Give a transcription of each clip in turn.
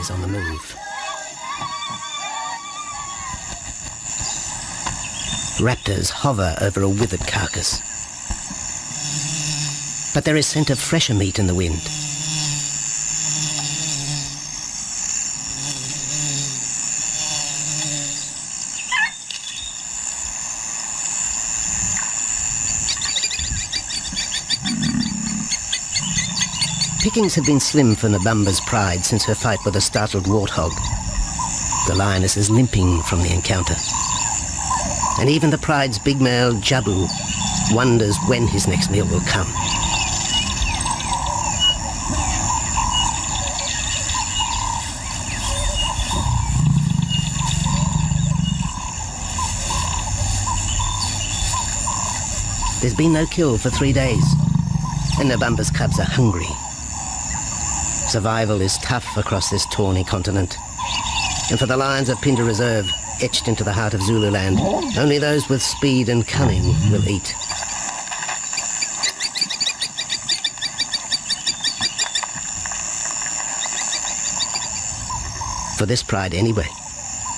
is on the move. Raptors hover over a withered carcass. But there is scent of fresher meat in the wind. Pickings have been slim for Nabamba's pride since her fight with a startled warthog. The lioness is limping from the encounter. And even the pride's big male, Jabu, wonders when his next meal will come. There's been no kill for 3 days, and Nabamba's cubs are hungry. Survival is tough across this tawny continent. And for the lions of Pinda Reserve, etched into the heart of Zululand, only those with speed and cunning will eat. For this pride anyway,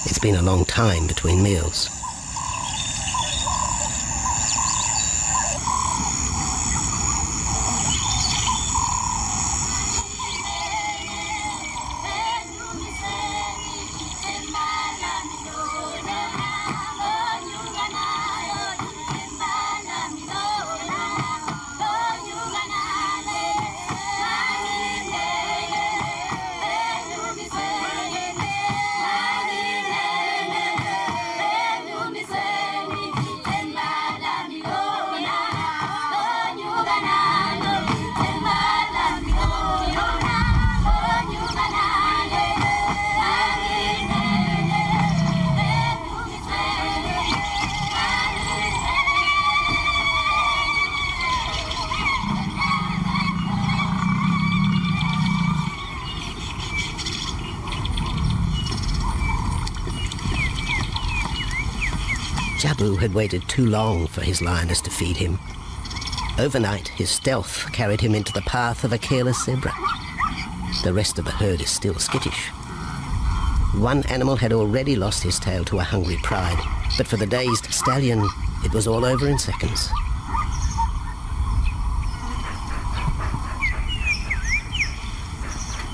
it's been a long time between meals. Jabu had waited too long for his lioness to feed him. Overnight, his stealth carried him into the path of a careless zebra. The rest of the herd is still skittish. One animal had already lost his tail to a hungry pride, but for the dazed stallion, it was all over in seconds.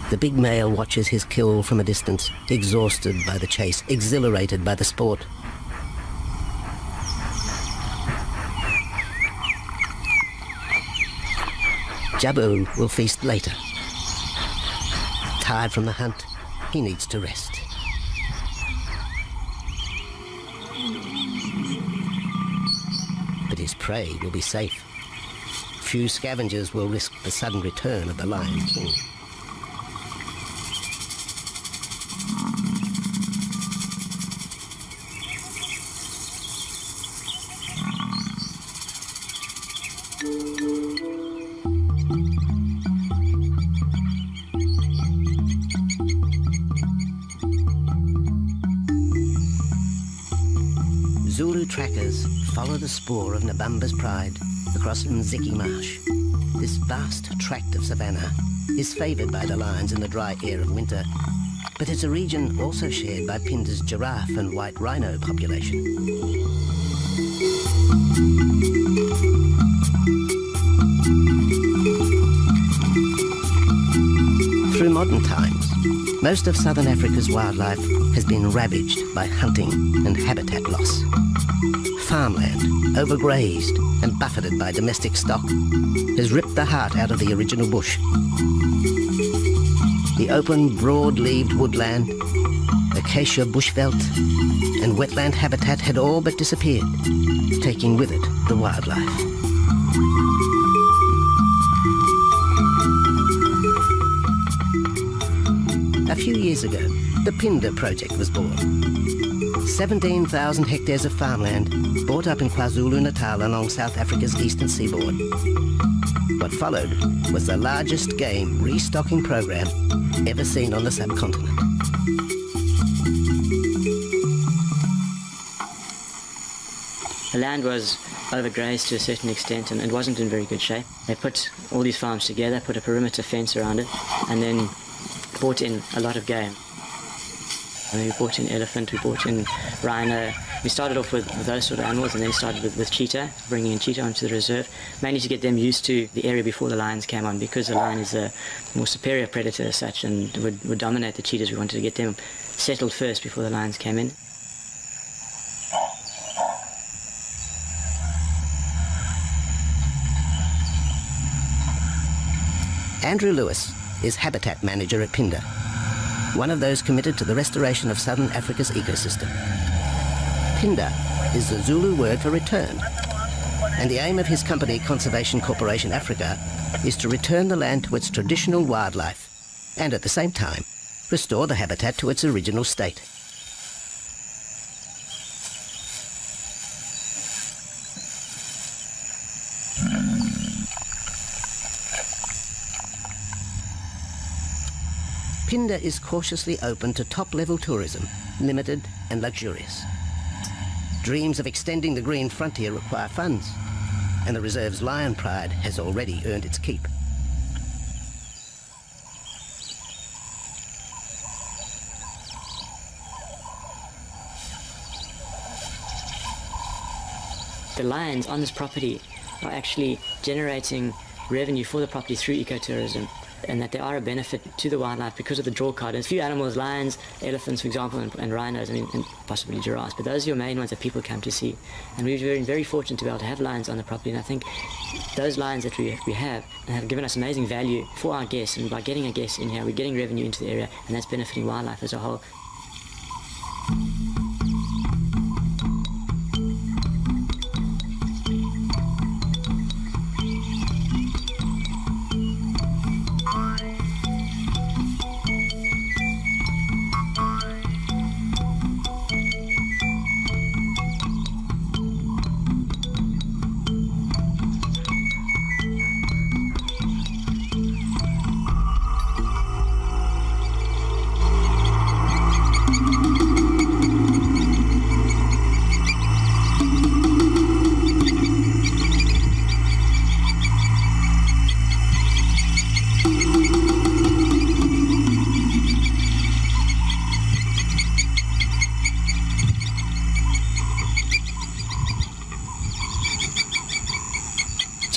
The big male watches his kill from a distance, exhausted by the chase, exhilarated by the sport. Jabu will feast later. Tired from the hunt, he needs to rest. But his prey will be safe. Few scavengers will risk the sudden return of the Lion King. Zulu trackers follow the spoor of Nabamba's pride across Nziki Marsh. This vast tract of savanna is favoured by the lions in the dry air of winter, but it's a region also shared by Pinda's giraffe and white rhino population. Through modern times, most of southern Africa's wildlife has been ravaged by hunting and habitat loss. Farmland, overgrazed and buffeted by domestic stock, has ripped the heart out of the original bush. The open, broad-leaved woodland, acacia bushveld, and wetland habitat had all but disappeared, taking with it the wildlife. A few years ago, the Pinda project was born. 17,000 hectares of farmland bought up in KwaZulu-Natal along South Africa's eastern seaboard. What followed was the largest game restocking program ever seen on the subcontinent. The land was overgrazed to a certain extent and it wasn't in very good shape. They put all these farms together, put a perimeter fence around it, and then brought in a lot of game. And we brought in elephant, we brought in rhino. We started off with those sort of animals and then started with cheetah, bringing in cheetah onto the reserve, mainly to get them used to the area before the lions came on, because the lion is a more superior predator as such and would dominate the cheetahs. We wanted to get them settled first before the lions came in. Andrew Lewis is habitat manager at Pinda, one of those committed to the restoration of southern Africa's ecosystem. Pinda is the Zulu word for return, and the aim of his company, Conservation Corporation Africa, is to return the land to its traditional wildlife and at the same time restore the habitat to its original state. Pinda is cautiously open to top-level tourism, limited and luxurious. Dreams of extending the green frontier require funds, and the reserve's lion pride has already earned its keep. The lions on this property are actually generating revenue for the property through ecotourism, and that they are a benefit to the wildlife because of the draw card. There's a few animals, lions, elephants, for example, and rhinos, and possibly giraffes, but those are your main ones that people come to see. And we've been very fortunate to be able to have lions on the property, and I think those lions that we have given us amazing value for our guests, and by getting a guest in here, we're getting revenue into the area, and that's benefiting wildlife as a whole.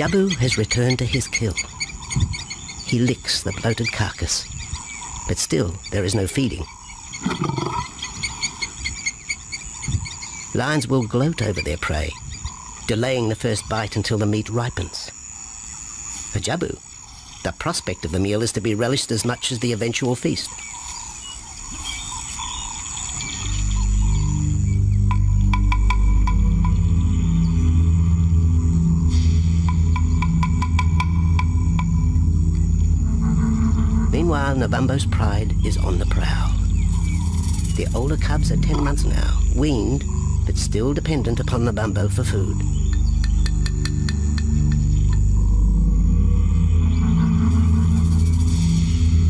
Jabu has returned to his kill. He licks the bloated carcass, but still there is no feeding. Lions will gloat over their prey, delaying the first bite until the meat ripens. For Jabu, the prospect of the meal is to be relished as much as the eventual feast. Meanwhile, Nabambo's pride is on the prowl. The older cubs are 10 months now, weaned, but still dependent upon Nabambo for food.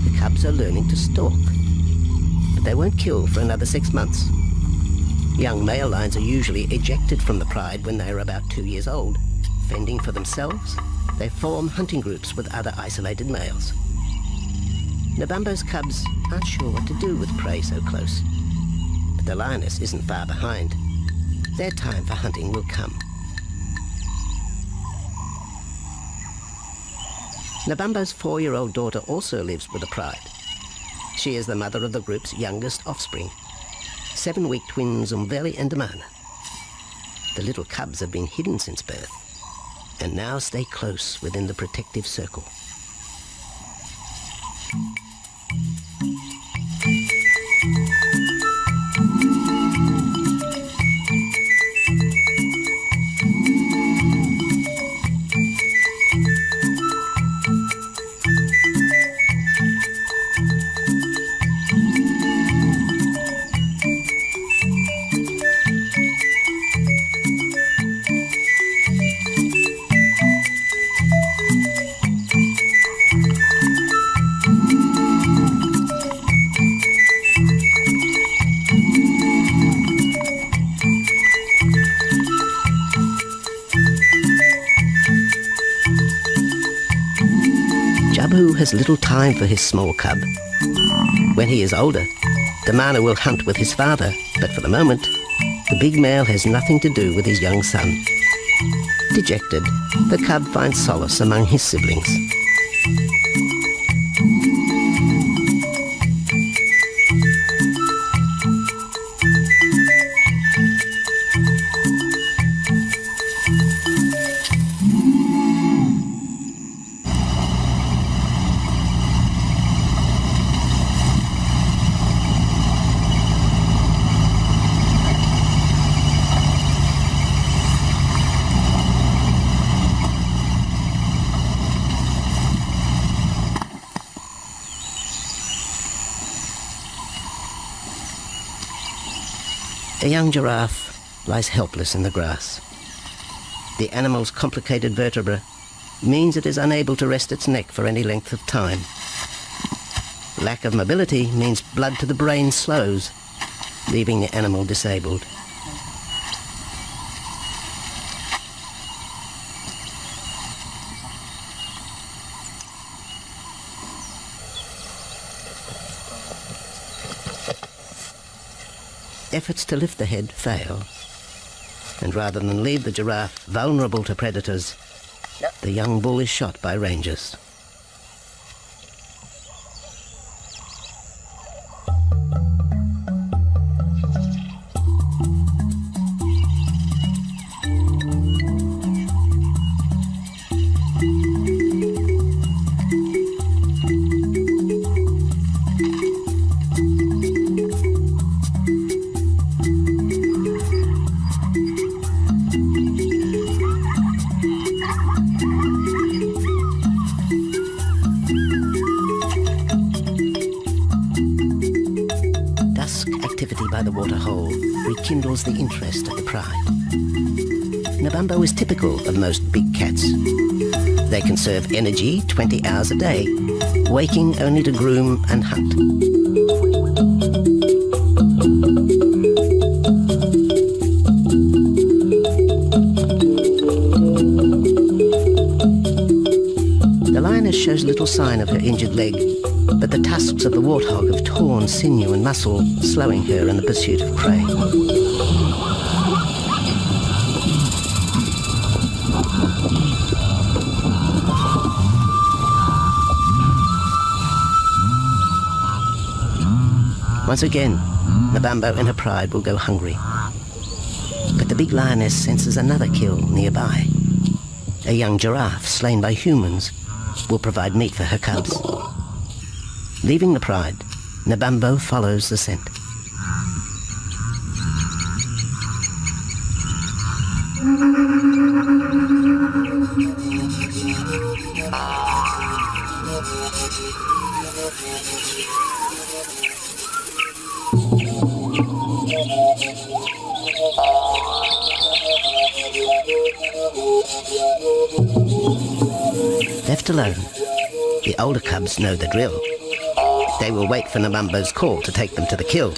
The cubs are learning to stalk, but they won't kill for another 6 months. Young male lions are usually ejected from the pride when they are about 2 years old. Fending for themselves, they form hunting groups with other isolated males. Nabambo's cubs aren't sure what to do with prey so close, but the lioness isn't far behind. Their time for hunting will come. Nabambo's 4-year-old daughter also lives with the pride. She is the mother of the group's youngest offspring, 7-week twins Umveli and Damana. The little cubs have been hidden since birth, and now stay close within the protective circle. Jabu has little time for his small cub. When he is older, The mana will hunt with his father, but for the moment, the big male has nothing to do with his young son. Dejected, the cub finds solace among his siblings. A young giraffe lies helpless in the grass. The animal's complicated vertebra means it is unable to rest its neck for any length of time. Lack of mobility means blood to the brain slows, leaving the animal disabled. Efforts to lift the head fail, and rather than leave the giraffe vulnerable to predators, the young bull is shot by rangers. Activity by the waterhole rekindles the interest of the pride. Nabambo is typical of most big cats. They conserve energy 20 hours a day, waking only to groom and hunt. The lioness shows little sign of her injured leg, but the tusks of the warthog have torn sinew and muscle, slowing her in the pursuit of prey. Once again, Nabambo and her pride will go hungry. But the big lioness senses another kill nearby. A young giraffe slain by humans will provide meat for her cubs. Leaving the pride, Nabambo follows the scent. Left alone, the older cubs know the drill. They will wait for Nabambo's call to take them to the kill.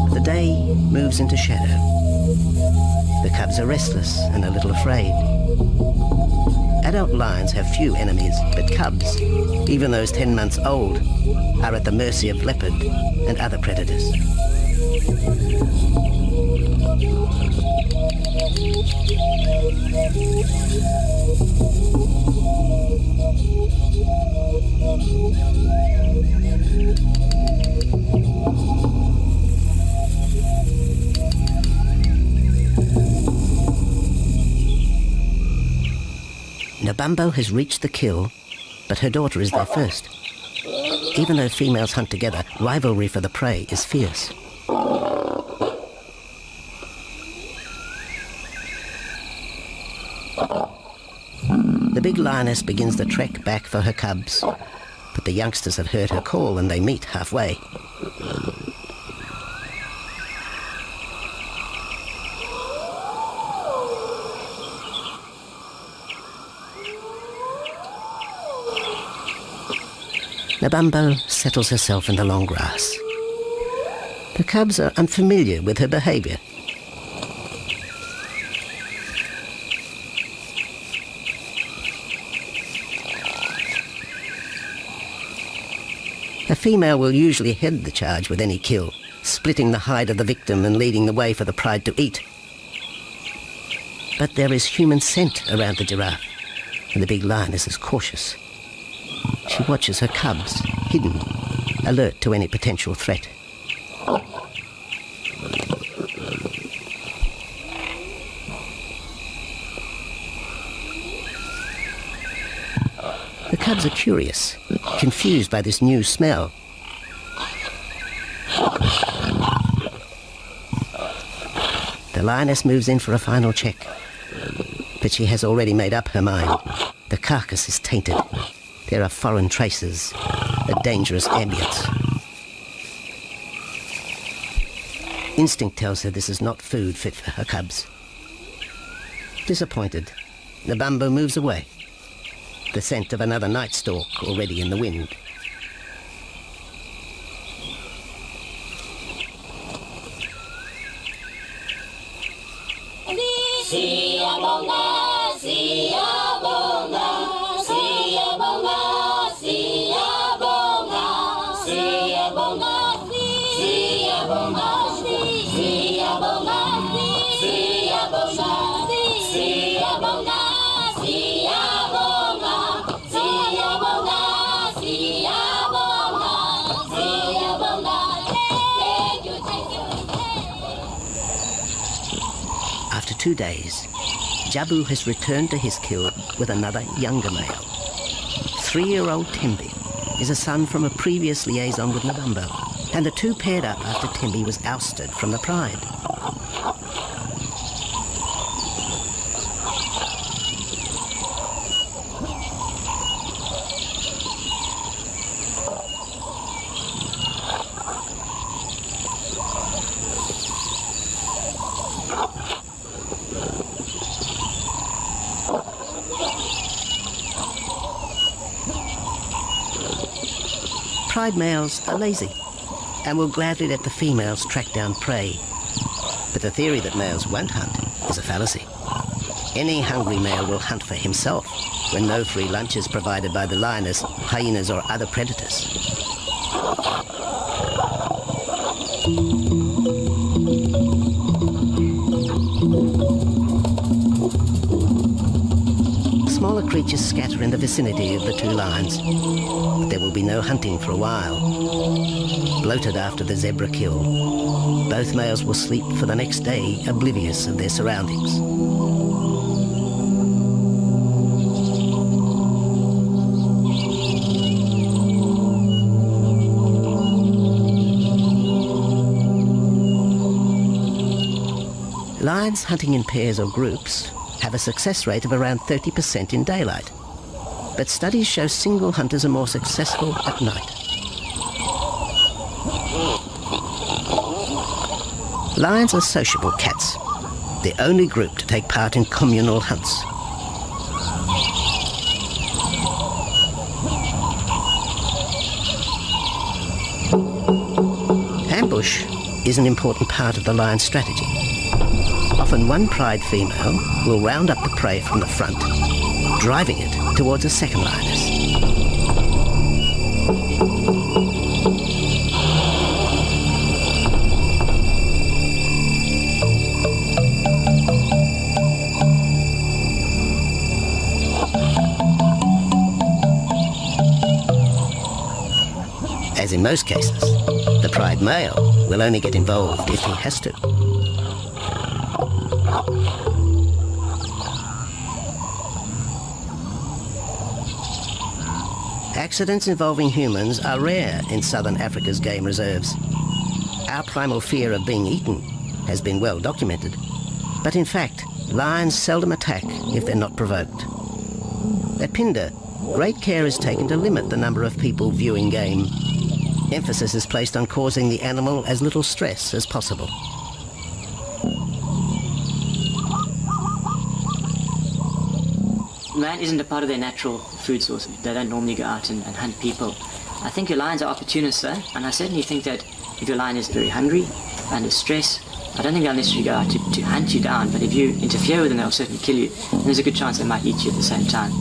The day moves into shadow. The cubs are restless and a little afraid. Adult lions have few enemies, but cubs, even those 10 months old, are at the mercy of leopard and other predators. Nabambo has reached the kill, but her daughter is there first. Even though females hunt together, rivalry for the prey is fierce. The big lioness begins the trek back for her cubs, but the youngsters have heard her call and they meet halfway. Nabambo settles herself in the long grass. The cubs are unfamiliar with her behavior, female will usually head the charge with any kill, splitting the hide of the victim and leading the way for the pride to eat. But there is human scent around the giraffe, and the big lioness is cautious. She watches her cubs, hidden, alert to any potential threat. The cubs are curious, confused by this new smell. The lioness moves in for a final check, but she has already made up her mind. The carcass is tainted. There are foreign traces, a dangerous ambience. Instinct tells her this is not food fit for her cubs. Disappointed, the bumbo moves away, the scent of another night stalk already in the wind. After 2 days, Jabu has returned to his kill with another younger male. 3-year-old Tembi is a son from a previous liaison with Nabambo, and the two paired up after Tembi was ousted from the pride. Pride males are lazy and will gladly let the females track down prey. But the theory that males won't hunt is a fallacy. Any hungry male will hunt for himself when no free lunch is provided by the lioness, hyenas or other predators. Smaller creatures scatter in the vicinity of the two lions. There will be no hunting for a while. Bloated after the zebra kill, both males will sleep for the next day, oblivious of their surroundings. Lions hunting in pairs or groups have a success rate of around 30% in daylight, but studies show single hunters are more successful at night. Lions are sociable cats, the only group to take part in communal hunts. Ambush is an important part of the lion's strategy. Often one pride female will round up the prey from the front, driving it towards a second lioness. As in most cases, the pride male will only get involved if he has to. Accidents involving humans are rare in southern Africa's game reserves. Our primal fear of being eaten has been well documented, but in fact, lions seldom attack if they're not provoked. At Phinda, great care is taken to limit the number of people viewing game. Emphasis is placed on causing the animal as little stress as possible. Man isn't a part of their natural food source. They don't normally go out and hunt people. I think your lions are opportunists though, and I certainly think that if your lion is very hungry, under stress, I don't think they'll necessarily go out to hunt you down, but if you interfere with them, they'll certainly kill you. And there's a good chance they might eat you at the same time.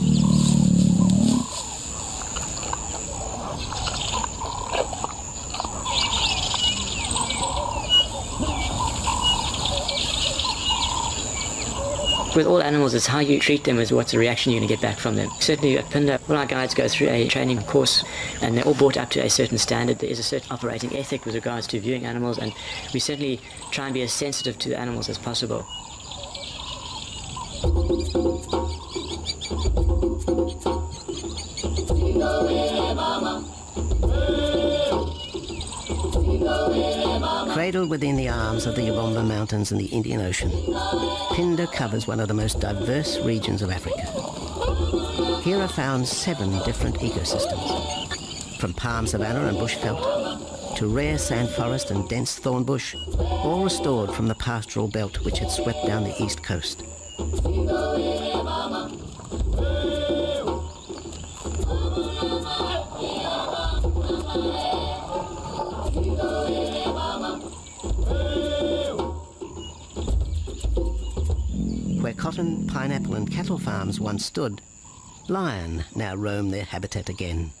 With all animals, it's how you treat them is what's the reaction you're going to get back from them. Certainly at Pinda, all our guides go through a training course and they're all brought up to a certain standard. There is a certain operating ethic with regards to viewing animals, and we certainly try and be as sensitive to the animals as possible. Cradled within the arms of the Yabomba Mountains and the Indian Ocean, Pinda covers one of the most diverse regions of Africa. Here are found 7 different ecosystems, from palm savanna and bushveld to rare sand forest and dense thorn bush, all restored from the pastoral belt which had swept down the east coast. Where cotton, pineapple and cattle farms once stood, lion now roam their habitat again,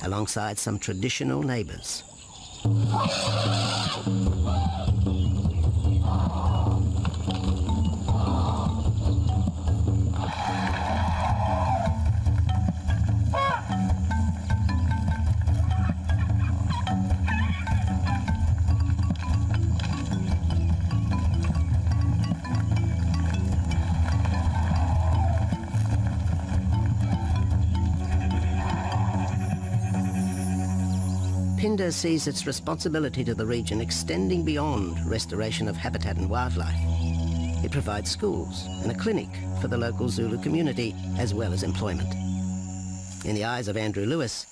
alongside some traditional neighbours. Pinda sees its responsibility to the region extending beyond restoration of habitat and wildlife. It provides schools and a clinic for the local Zulu community, as well as employment. In the eyes of Andrew Lewis,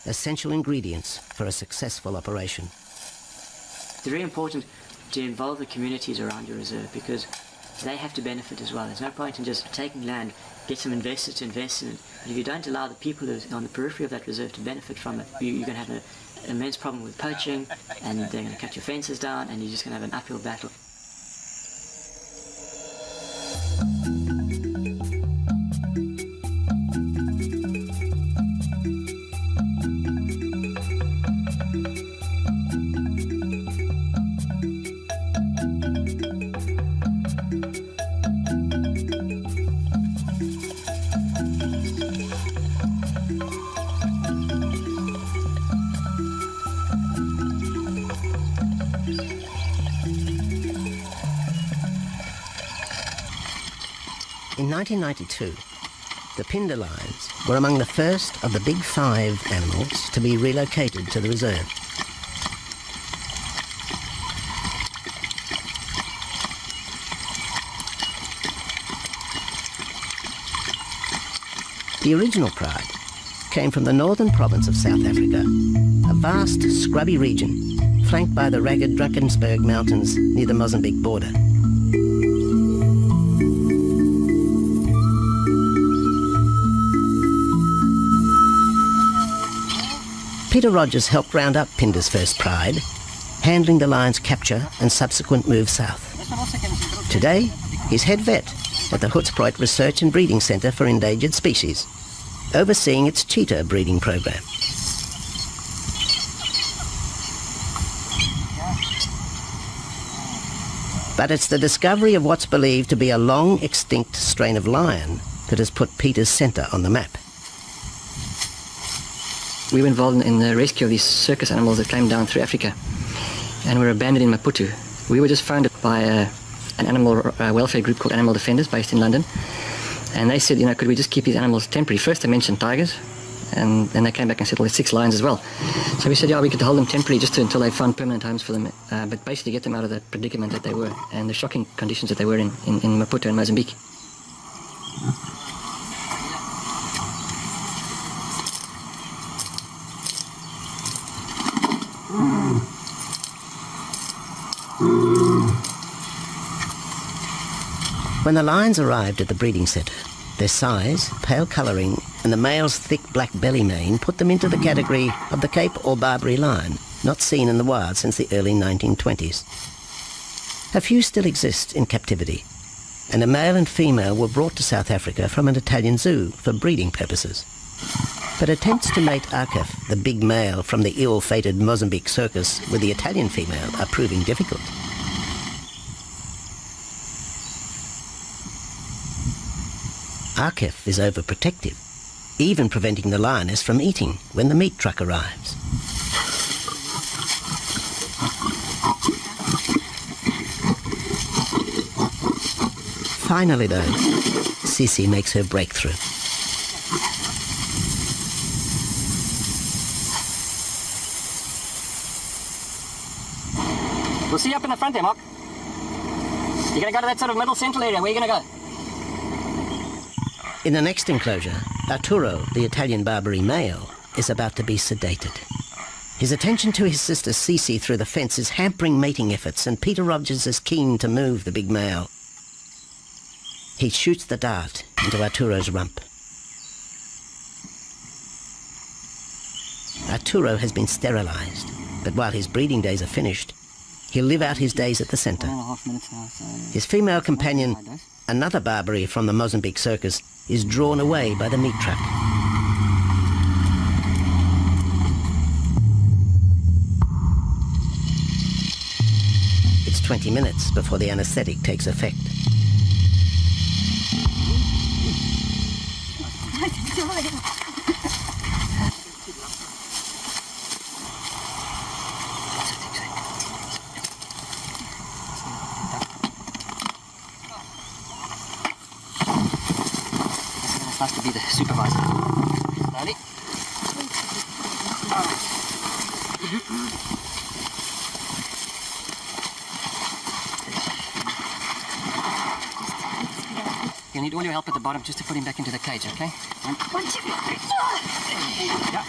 essential ingredients for a successful operation. It's very important to involve the communities around your reserve because they have to benefit as well. There's no point in just taking land, get some investors to invest in it, but if you don't allow the people who are on the periphery of that reserve to benefit from it, you're going to have an immense problem with poaching, and they're going to cut your fences down, and you're just going to have an uphill battle. In 1992, the Pinda lions were among the first of the big 5 animals to be relocated to the reserve. The original pride came from the northern province of South Africa, a vast scrubby region flanked by the ragged Drakensberg Mountains near the Mozambique border. Peter Rogers helped round up Pinda's first pride, handling the lion's capture and subsequent move south. Today, he's head vet at the Hoedspruit Research and Breeding Centre for Endangered Species, overseeing its cheetah breeding program. But it's the discovery of what's believed to be a long extinct strain of lion that has put Peter's centre on the map. We were involved in the rescue of these circus animals that came down through Africa and were abandoned in Maputo. We were just founded by an animal welfare group called Animal Defenders based in London, and they said, could we just keep these animals temporary? First they mentioned tigers, and then they came back and said, well, there's 6 lions as well. So we said, yeah, we could hold them temporarily just until they found permanent homes for them, but basically get them out of the predicament that they were and the shocking conditions that they were in Maputo and Mozambique. When the lions arrived at the breeding centre, their size, pale colouring and the male's thick black belly mane put them into the category of the Cape or Barbary lion, not seen in the wild since the early 1920s. A few still exist in captivity, and a male and female were brought to South Africa from an Italian zoo for breeding purposes. But attempts to mate Akef, the big male from the ill-fated Mozambique circus, with the Italian female are proving difficult. Arkef is overprotective, even preventing the lioness from eating when the meat truck arrives. Finally, though, Sisi makes her breakthrough. We'll see you up in the front there, Mark. You're going to go to that sort of middle central area. Where are you going to go? In the next enclosure, Arturo, the Italian Barbary male, is about to be sedated. His attention to his sister Sisi through the fence is hampering mating efforts, and Peter Rogers is keen to move the big male. He shoots the dart into Arturo's rump. Arturo has been sterilized, but while his breeding days are finished, he'll live out his days at the center. 1.5 minutes now, so... His female companion, another Barbary from the Mozambique circus, is drawn away by the meat truck. It's 20 minutes before the anesthetic takes effect. It's nice to be the supervisor. Slowly. You'll need all your help at the bottom just to put him back into the cage, okay? One, two, three. Yeah.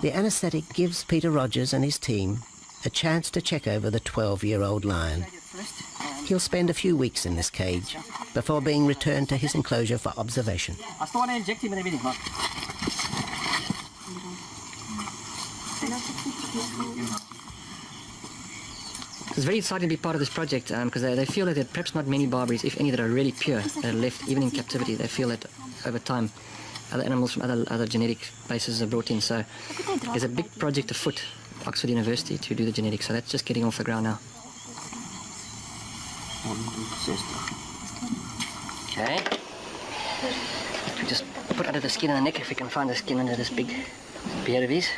The anesthetic gives Peter Rogers and his team a chance to check over the 12-year-old lion. He'll spend a few weeks in this cage before being returned to his enclosure for observation. I still want to inject him and everything, Mark. It's very exciting to be part of this project because they feel that there are perhaps not many Barbaries, if any, that are really pure, that are left even in captivity. They feel that over time other animals from other genetic bases are brought in. So there's a big project afoot at Oxford University to do the genetics. So that's just getting off the ground now. Okay. We just put under the skin and the neck if we can find the skin under this big beard of his.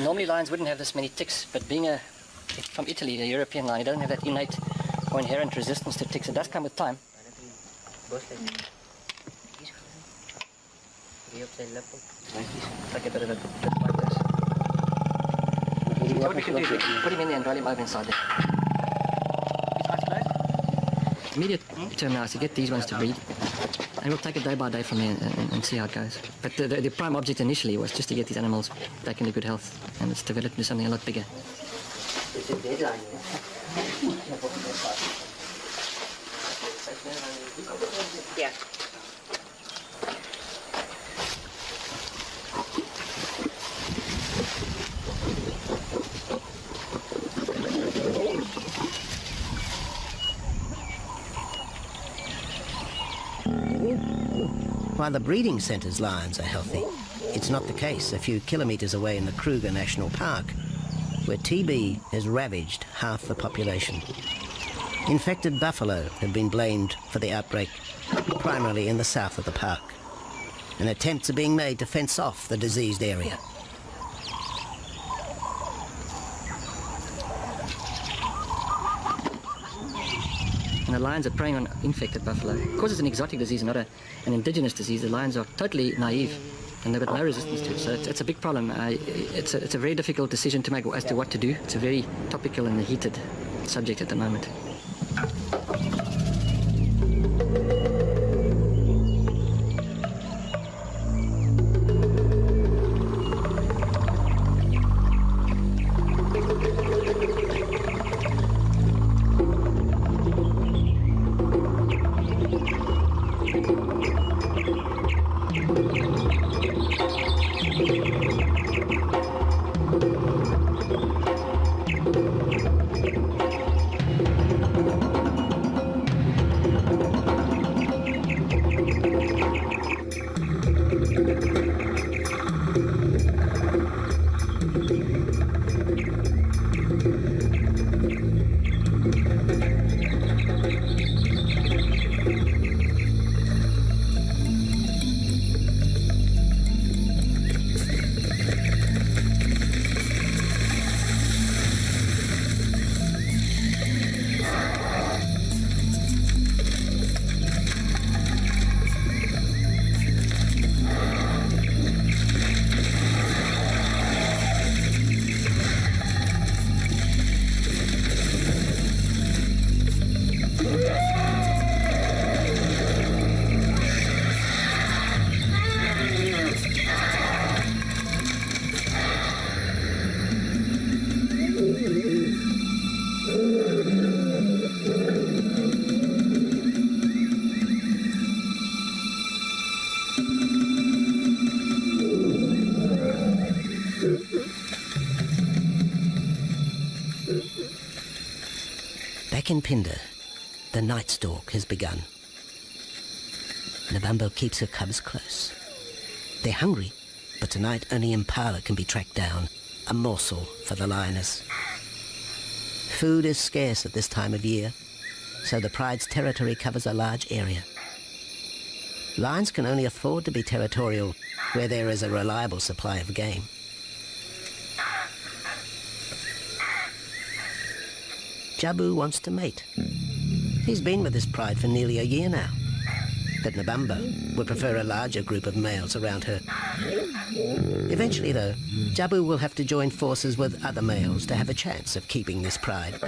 Normally lions wouldn't have this many ticks, but being from Italy, a European lion, he doesn't have that innate or inherent resistance to ticks. It does come with time. Like a bit of a bit like this. What we can do is put him in there and roll him over inside there. Immediate term now is to get these ones to breed. And we'll take it day by day from there and see how it goes. But the prime object initially was just to get these animals back into good health, and it's developed into something a lot bigger. It's a deadline, yeah. While the breeding centre's lions are healthy, it's not the case a few kilometres away in the Kruger National Park, where TB has ravaged half the population. Infected buffalo have been blamed for the outbreak, primarily in the south of the park, and attempts are being made to fence off the diseased area. And the lions are preying on infected buffalo. Because it's an exotic disease, not an indigenous disease, the lions are totally naive and they've got no resistance to it. So it's a big problem. It's a very difficult decision to make as to what to do. It's a very topical and heated subject at the moment. Back in Phinda, the night stalk has begun. Nabambo keeps her cubs close. They're hungry, but tonight only Impala can be tracked down, a morsel for the lioness. Food is scarce at this time of year, so the pride's territory covers a large area. Lions can only afford to be territorial where there is a reliable supply of game. Jabu wants to mate. He's been with his pride for nearly a year now, but Nabambo would prefer a larger group of males around her. Eventually, though, Jabu will have to join forces with other males to have a chance of keeping this pride.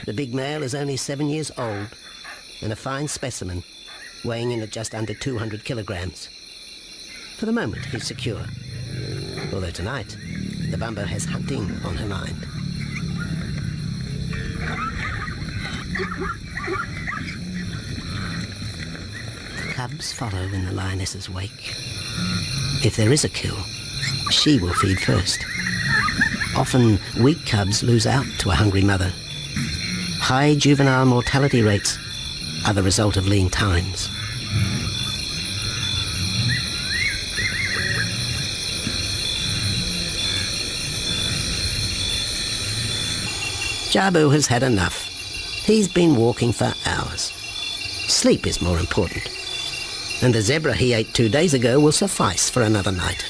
The big male is only 7 years old and a fine specimen, weighing in at just under 200 kilograms. For the moment, he's secure, although tonight, Nabambo has hunting on her mind. The cubs follow in the lioness's wake. If there is a kill, she will feed first. Often, weak cubs lose out to a hungry mother. High juvenile mortality rates are the result of lean times. Jabu has had enough. He's been walking for hours. Sleep is more important. And the zebra he ate 2 days ago will suffice for another night.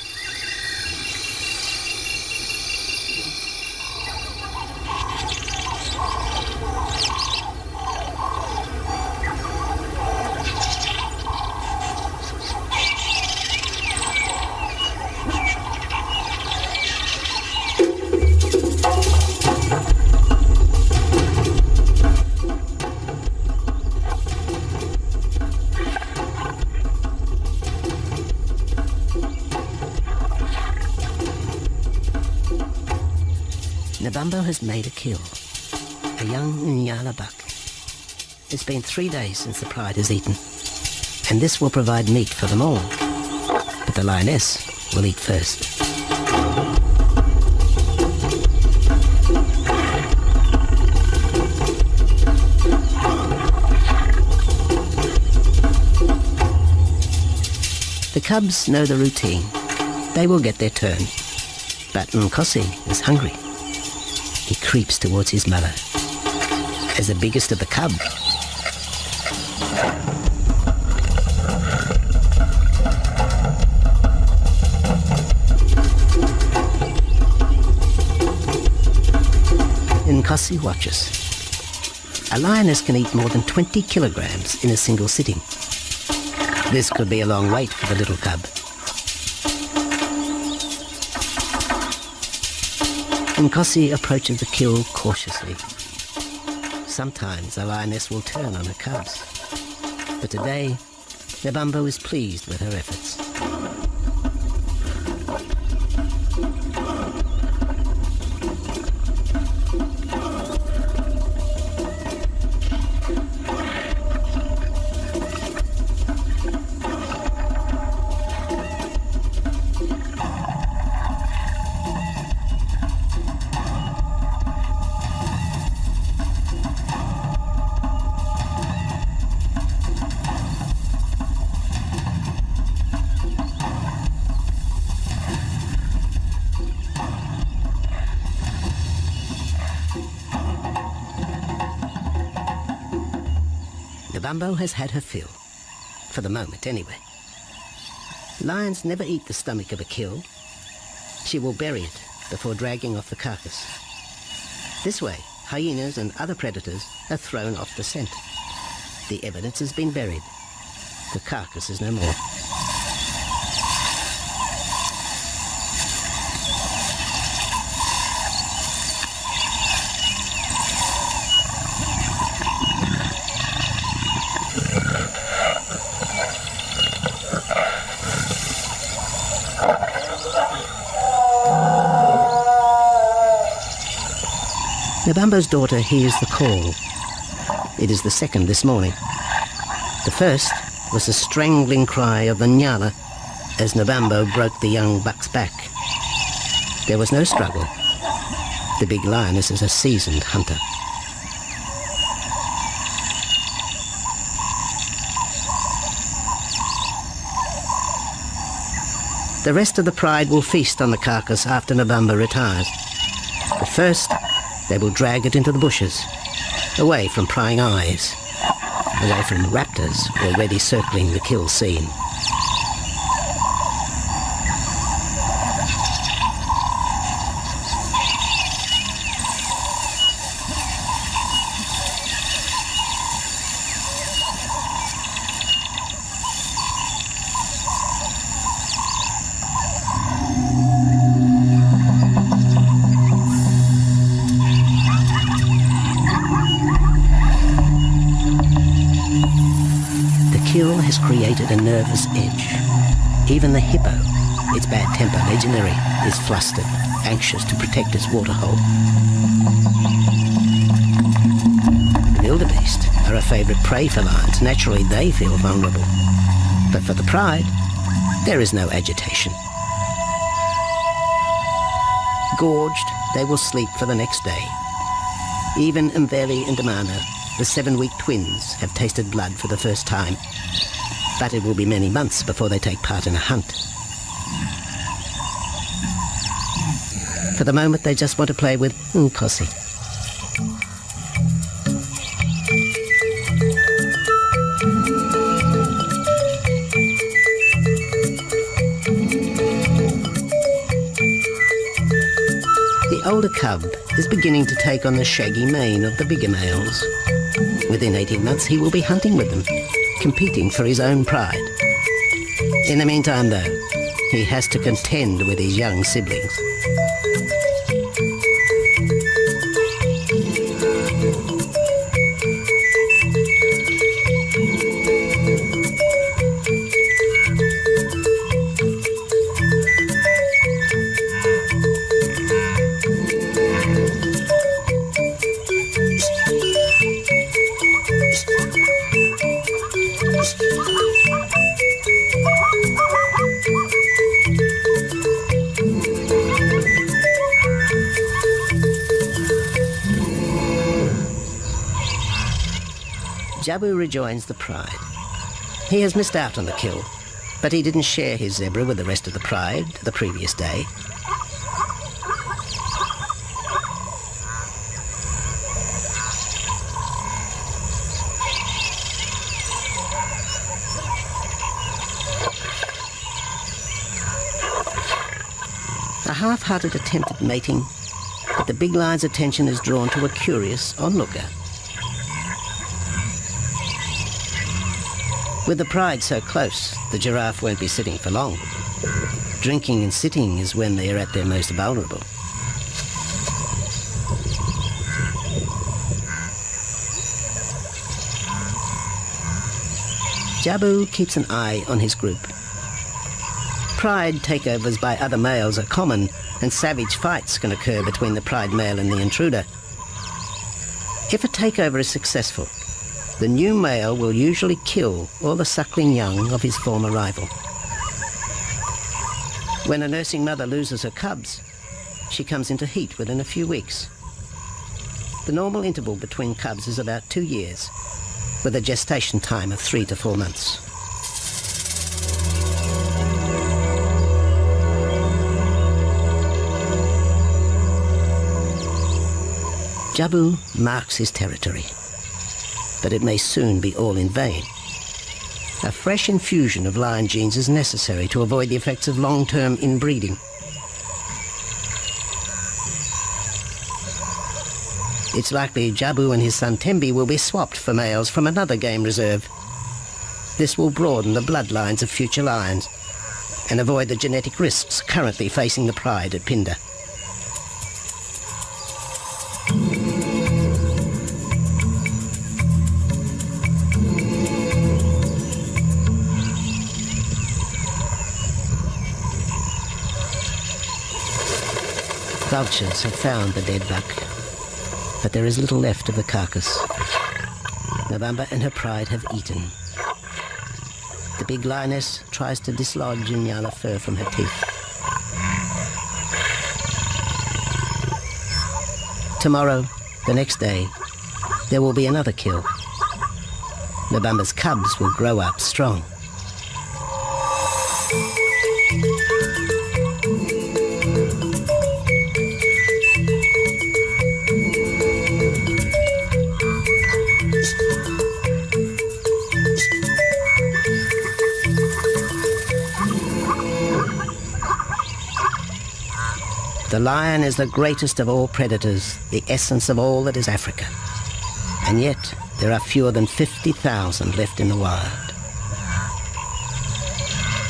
Nabambo has made a kill, a young Nyala buck. It's been 3 days since the pride has eaten, and this will provide meat for them all. But the lioness will eat first. The cubs know the routine. They will get their turn. But Nkosi is hungry. He creeps towards his mother. As the biggest of the cub, Nkosi watches. A lioness can eat more than 20 kilograms in a single sitting. This could be a long wait for the little cub. Nkosi approaches the kill cautiously. Sometimes a lioness will turn on her cubs, but today, Nabambo is pleased with her efforts. Nabambo has had her fill, for the moment anyway. Lions never eat the stomach of a kill. She will bury it before dragging off the carcass. This way, hyenas and other predators are thrown off the scent. The evidence has been buried. The carcass is no more. Nabambo's daughter hears the call. It is the second this morning. The first was the strangling cry of the Nyala as Nabambo broke the young buck's back. There was no struggle. The big lioness is a seasoned hunter. The rest of the pride will feast on the carcass after Nabamba retires. But first, they will drag it into the bushes, away from prying eyes, away from raptors already circling the kill scene. Kill has created a nervous edge. Even the hippo, its bad temper legionary, is flustered, anxious to protect its waterhole. The wildebeest are a favourite prey for lions. Naturally, they feel vulnerable. But for the pride, there is no agitation. Gorged, they will sleep for the next day. Even Mveli and Damana, the 7-week twins, have tasted blood for the first time. But it will be many months before they take part in a hunt. For the moment, they just want to play with Nkosi. The older cub is beginning to take on the shaggy mane of the bigger males. Within 18 months, he will be hunting with them, competing for his own pride. In the meantime, though, he has to contend with his young siblings. Jabu rejoins the pride. He has missed out on the kill, but he didn't share his zebra with the rest of the pride the previous day. A half-hearted attempt at mating, but the big lion's attention is drawn to a curious onlooker. With the pride so close, the giraffe won't be sitting for long. Drinking and sitting is when they are at their most vulnerable. Jabu keeps an eye on his group. Pride takeovers by other males are common, and savage fights can occur between the pride male and the intruder. If a takeover is successful, the new male will usually kill all the suckling young of his former rival. When a nursing mother loses her cubs, she comes into heat within a few weeks. The normal interval between cubs is about 2 years, with a gestation time of 3 to 4 months. Jabu marks his territory, but it may soon be all in vain. A fresh infusion of lion genes is necessary to avoid the effects of long-term inbreeding. It's likely Jabu and his son Tembi will be swapped for males from another game reserve. This will broaden the bloodlines of future lions and avoid the genetic risks currently facing the pride at Pinda. Vultures have found the dead buck, but there is little left of the carcass. Nabamba and her pride have eaten. The big lioness tries to dislodge Inyala fur from her teeth. Tomorrow, the next day, there will be another kill. Nabamba's cubs will grow up strong. The lion is the greatest of all predators, the essence of all that is Africa. And yet, there are fewer than 50,000 left in the wild.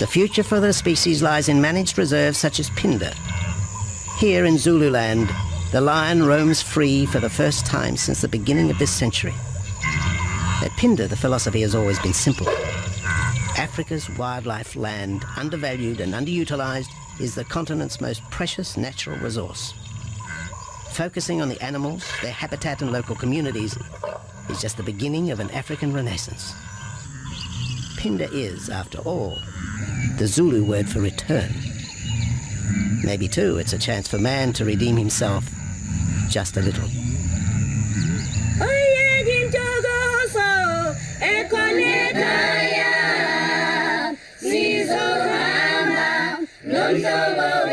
The future for the species lies in managed reserves such as Phinda. Here in Zululand, the lion roams free for the first time since the beginning of this century. At Phinda, the philosophy has always been simple. Africa's wildlife land, undervalued and underutilized, is the continent's most precious natural resource. Focusing on the animals, their habitat and local communities is just the beginning of an African renaissance. Phinda is, after all, the Zulu word for return. Maybe, too, it's a chance for man to redeem himself just a little. Hallelujah.